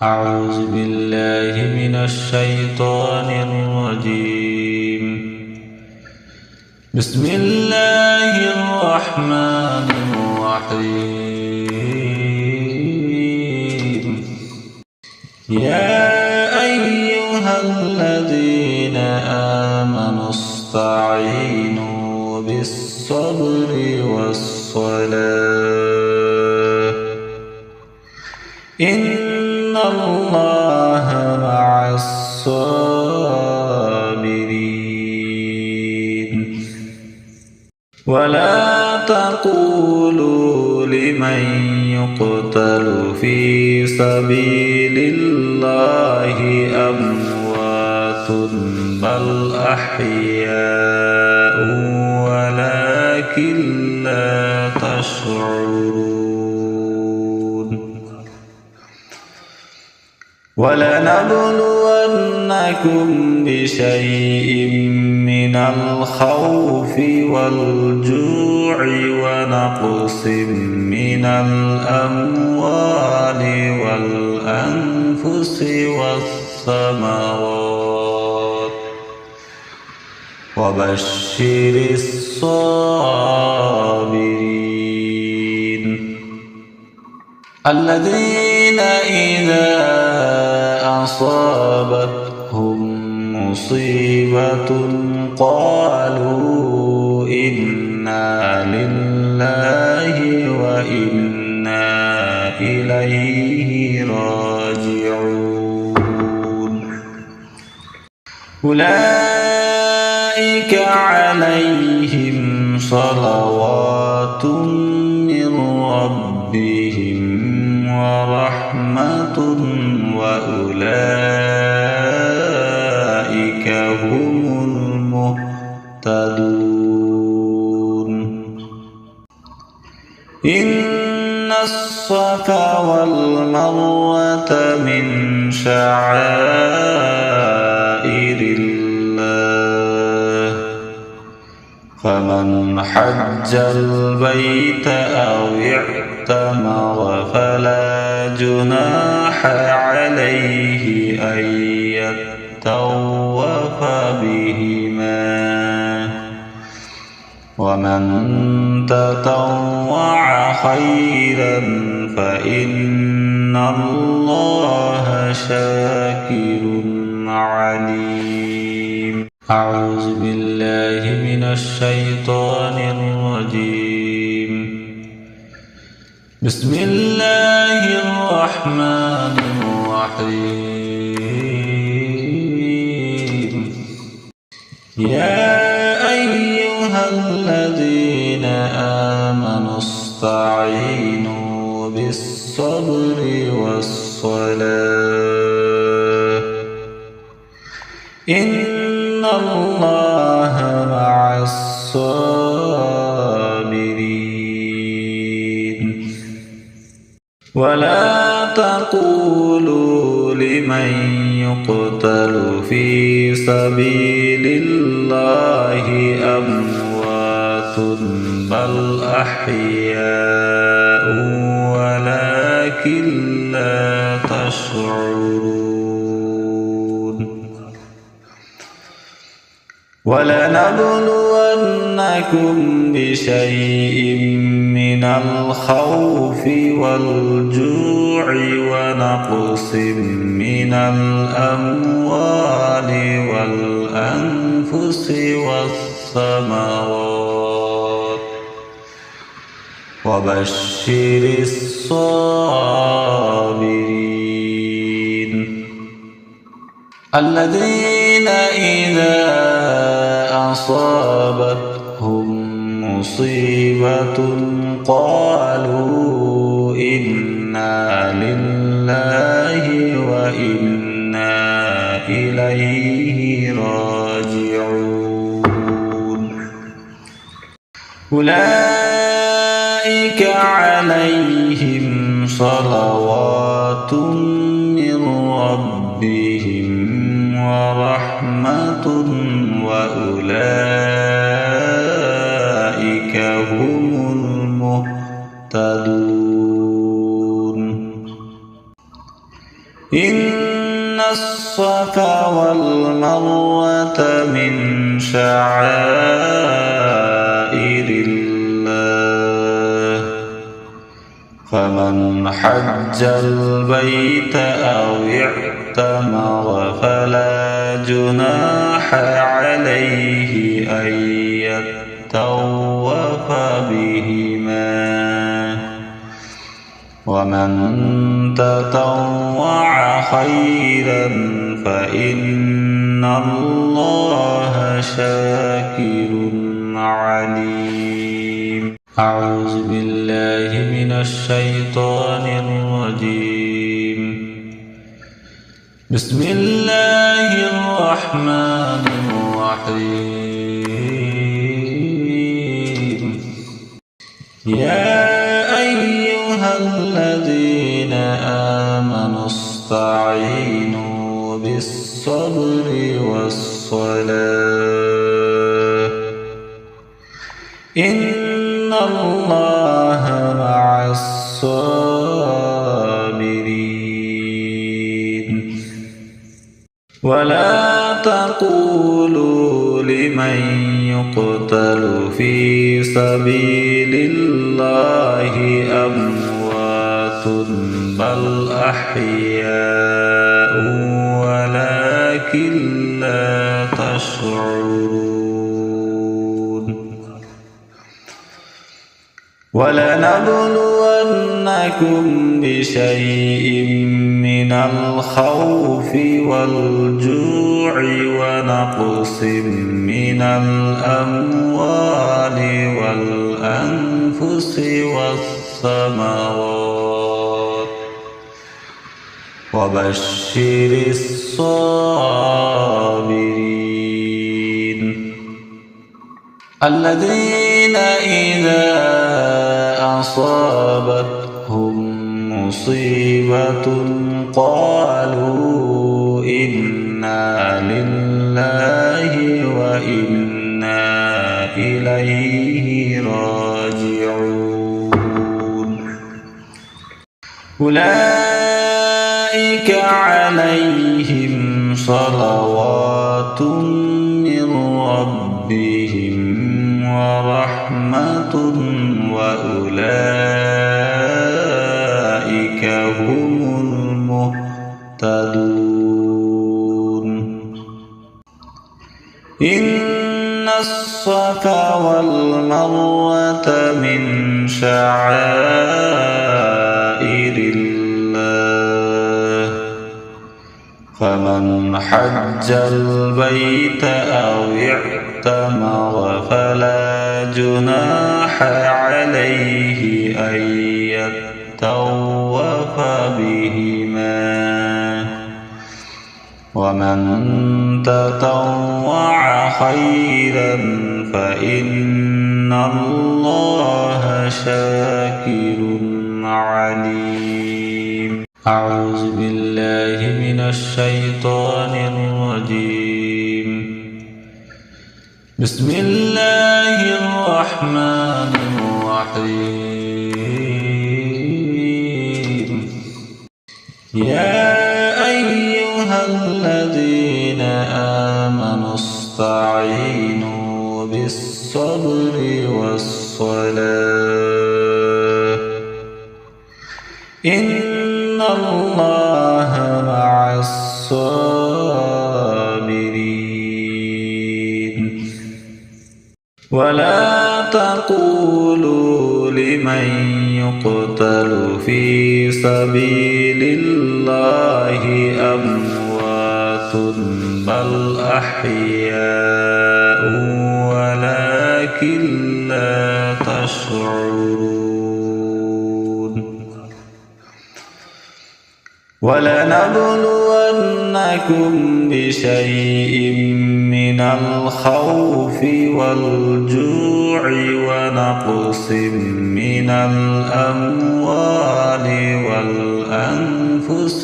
أعوذ بالله من الشيطان الرجيم. بسم الله الرحمن الرحيم. يا أيها الذين آمنوا استعينوا بالصبر والصلاة إن الله مع الصابرين. ولا تقولوا لمن يقتل في سبيل الله أموات بل أحياء ولكن لا تشعرون. ولنبلونكم بشيء من الخوف والجوع ونقص من الأموال والأنفس والثمرات وبشر الصابرين الذين إذا أصابتهم مصيبة قالوا إنا لله وإنا إليه راجعون. أولئك عليهم صلوات من ربهم ورحمة وأولئك هم المهتدون. إن الصفا والمروة من شعائر الله فمن حج البيت أو اعتمر فلا جناح عليه أن يطوف بهما ومن تطوع خيرا فإن الله شاكر عليم. أعوذ بالله من الشيطان الرجيم. بسم الله الرحمن الرحيم. يا أيها الذين آمنوا استعينوا بالصبر والصلاة إن الله مع الصابرين. ولا تقولوا لمن يقتل في سبيل الله أموات بل أحياء ولكن لا تشعرون. ولنبلونكم بشيء من الخوف والجوع ونقص من الأموال والأنفس والثمرات وبشر الصابرين الذين إذا أصابتهم مصيبة قالوا إنا لله وإنا إليه راجعون. أولئك عليهم صلوات من ربهم ورحمة وأولئك هم المهتدون. إن الصفا والمروة من شعائر الله فمن حج البيت أو اعتمر فلا جناح عليه أن يطوف بهما ومن تطوع خيرا فإن الله شاكر عليم. أعوذ بالله من الشيطان الرجيم. بسم الله الرحمن الرحيم. يا أيها الذين آمنوا استعينوا بالصبر والصلاة إن الله مع الصابرين. ولا تقولوا لمن يقتل في سبيل الله أموات بل أحياء ولكن لا تشعرون. ولنبلونكم بشيء من الخوف والجوع ونقص من الأموال والأنفس والثمرات وبشر الصابرين الذين إذا أصابتهم مصيبة قالوا إنا لله وإنا إليه راجعون. أولئك عليهم صلوات من ربهم ورحمة وأولئك هم المهتدون. إن الصفا والمروة من شعائر الله فمن حج البيت أو اعتمر فلا جناح عليه أن يطوف بهما ومن تطوع خيرا فإن الله شاكر عليم. أعوذ بالله من الشيطان الرجيم. بسم الله الرحمن الرحيم. يا أيها الذين آمنوا استعينوا بالصبر والصلاة إن الله مع الصابرين. ولا تقولوا لمن يقتل في سبيل الله أموات بل أحياء ولكن لا تشعرون. ولنبلونكم بشيء من الخوف والجوع ونقص من الأموال والأنفس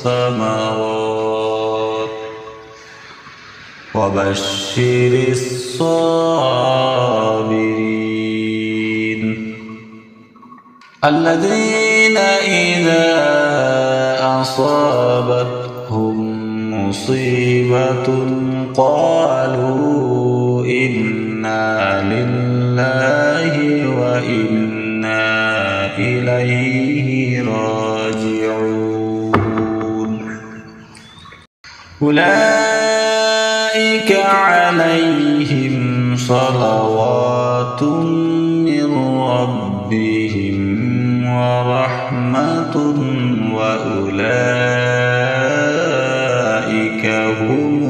والثمرات وبشر الصابرين الذين إذا أصابتهم مصيبة قالوا إنا لله وإنا إليه راجعون أولئك عليهم صلوات من ربهم ورحمة وأولئك هم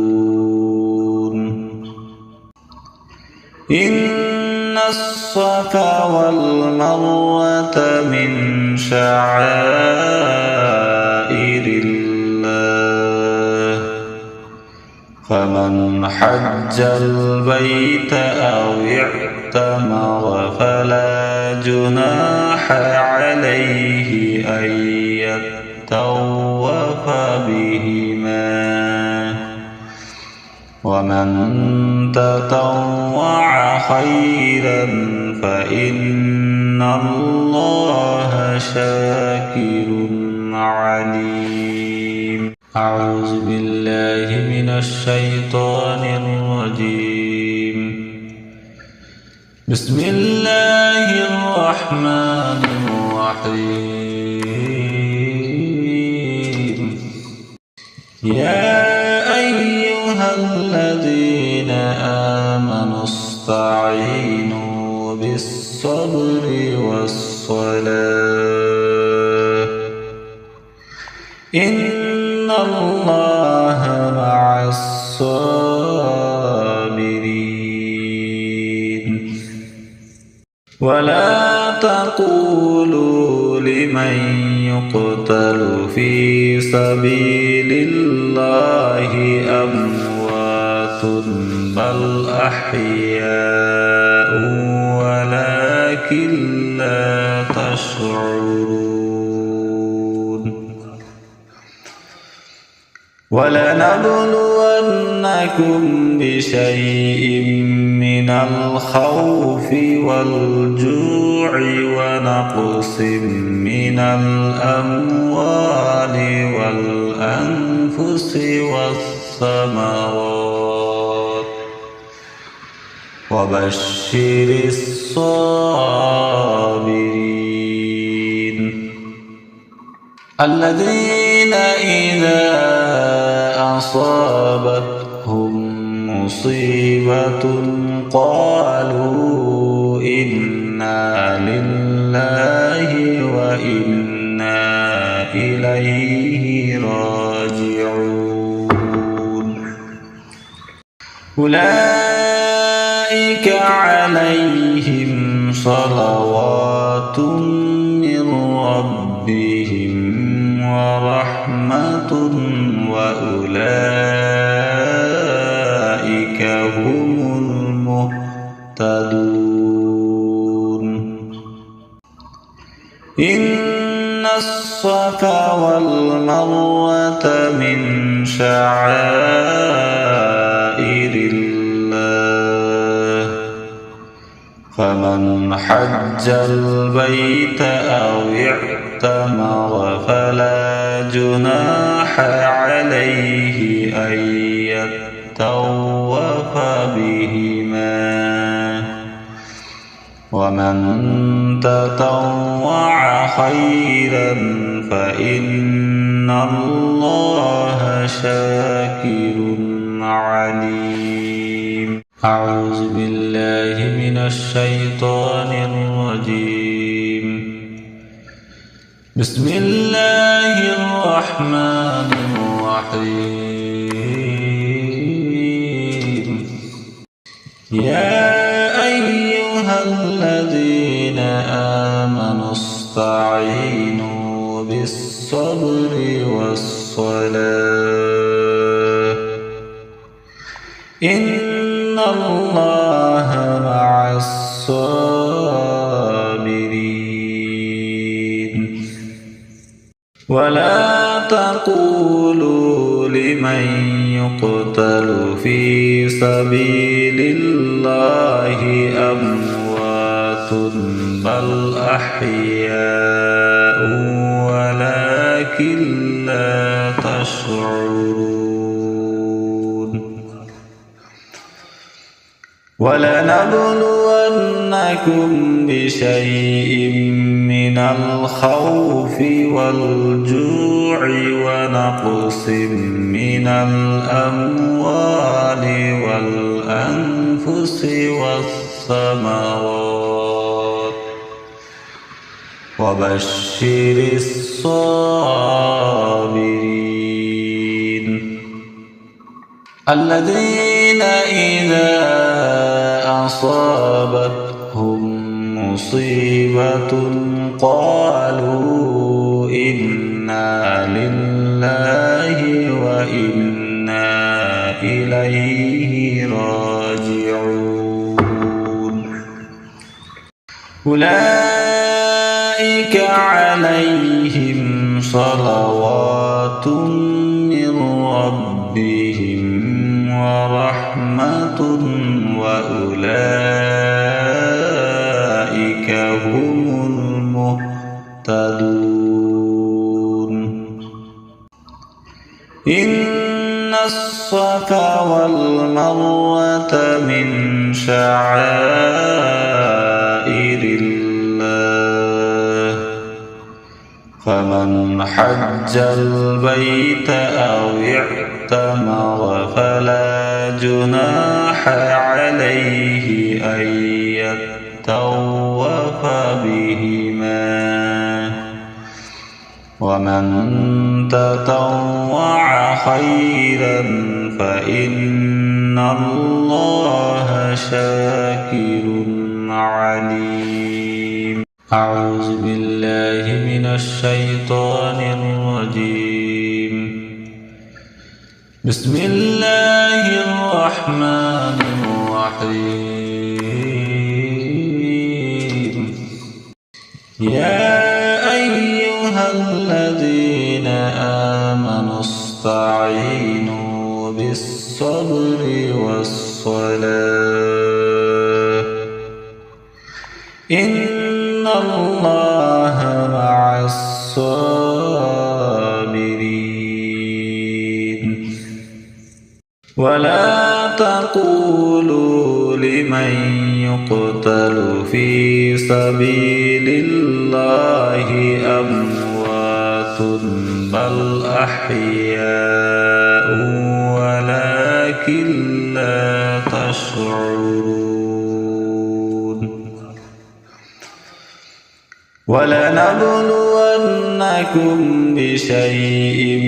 المهتدون إن الصفا والمروة من شعائر الله فمن حج البيت أو اعتمر فلا جناح عليه أن يطوف بهما ومن تطوع خيرا فإن الله شاكر عليم أعوذ بالله من الشيطان الرجيم بسم الله الرحمن الرحيم يا أيها الذين آمنوا استعينوا بالصبر والصلاة إن الله مع الصابرين ولا تقولوا لمن يقتل في سبيل الله أموات بل أحياء ولكن لا تشعرون ولنبلونكم بشيء من الخوف والجوع ونقص من الأموال والأنفس والثمرات وبشر الصابرين الذين إذا أصابتهم مصيبة قالوا إنا لله وإنا إليه راجعون أولئك عليهم صلوات من ربهم ورحمة وأولئك هم المهتدون إن الصفا والمروة من شعائر الله فمن حج البيت أو اعتمر فلا جناح عليه أن يطوف بهما ومن تطوع خيرا فإن الله شاكر عليم أعوذ بالله من الشيطان الرجيم بسم الله الرحمن الرحيم يا أيها الذين آمنوا استعينوا بالصبر والصلاة إن الله مع الصابرين ولا تقولوا لمن يقتل في سبيل الله أموات بل بل أحياء ولكن لا تشعرون ولنبلونكم بشيء من الخوف والجوع ونقص من الأموال والأنفس والثمرات وبشر الصابرين الذين إذا أصابتهم مصيبة قالوا إنا لله وإنا إليه راجعون أولئك عليهم صلوات من ربهم ورحمة وأولئك هم المهتدون إن الصفا والمروة من شعائر الله فمن حج البيت أو اعتمر فلا جناح عليه أن يطوف بهما ومن تطوع خيرا فإن الله شاكر عليم أعوذ بالله من الشيطان الرجيم بسم الله الرحمن الرحيم يا أيها الذين آمنوا استعينوا بالصبر والصلاة إن الله مع الصابرين ولا تقولوا لمن يقتل في سبيل الله أموات بل أحياء ولكن لا تشعرون ولنبلونكم بشيء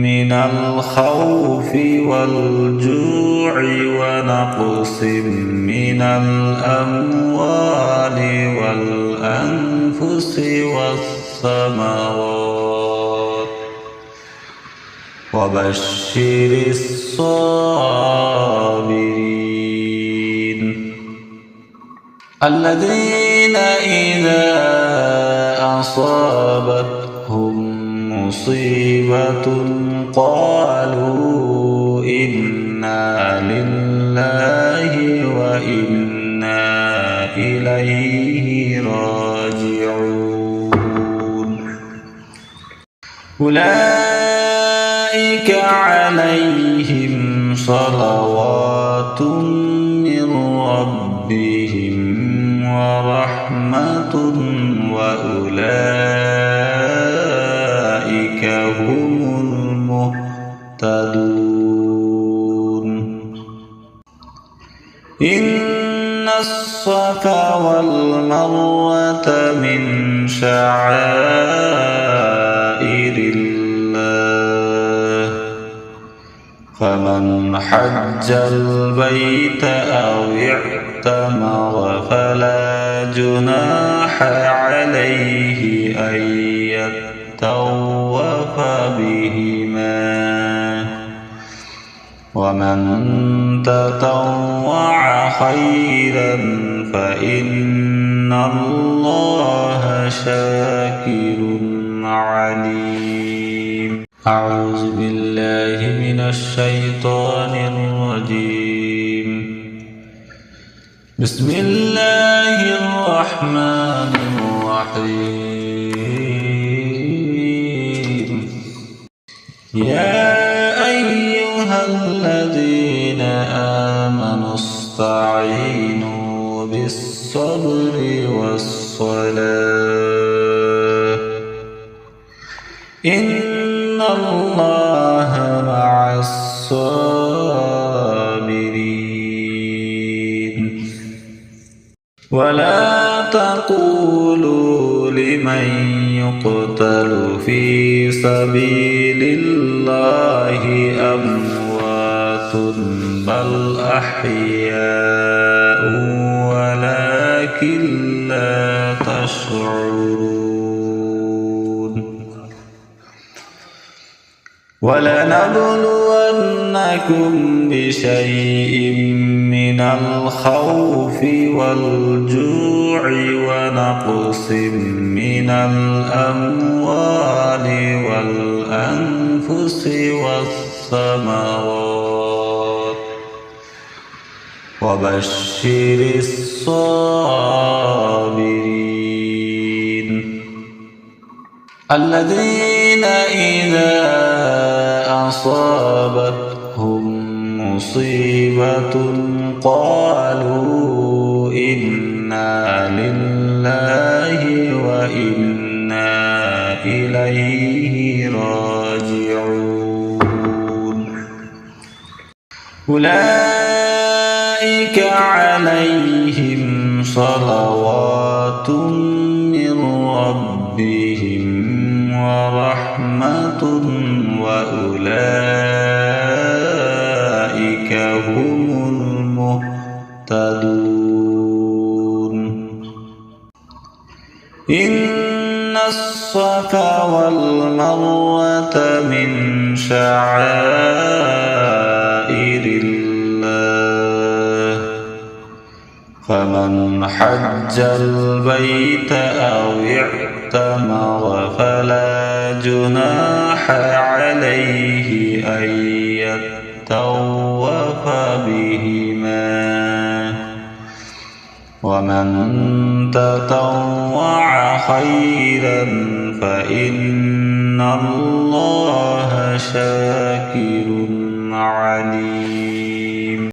من الخوف والجوع ونقص من الأموال والأنفس والثمرات وبشر الصابرين الذين إذا أصابتهم مصيبة قالوا إنا لله وإنا إليه راجعون أولئك عليهم صلوات من ربهم ورحمة وأولئك هم المهتدون إن الصفا والمروة من شعائر الله فمن حج البيت أو اعتمر فلا جناح عليه أن يطوف بهما ومن تطوع خيرا فإن الله شاكر عليم أعوذ بالله من الشيطان الرجيم بسم الله الرحمن الرحيم يا أيها الذين آمنوا استعينوا بالصبر والصلاة إن الله مع الصابرين ولا تقولوا لمن يقتل في سبيل الله أموات بل أحياء ولكن لا تشعرون ولنبلونكم بشيء من الخوف والجوع ونقص من الأموال والأنفس والثمرات وبشر الصابرين الذين إذا أصابتهم مصيبة قالوا إنا لله وإنا إليه راجعون أولئك عليهم صلوات من ربهم ورحمة وأولئك هم المهتدون إن الصفا والمروة من شعائر الله فمن حج البيت أو اعتمر فلا جناح عليه أن يطوف بهما ومن تطوع خيرا فإن الله شاكر عليم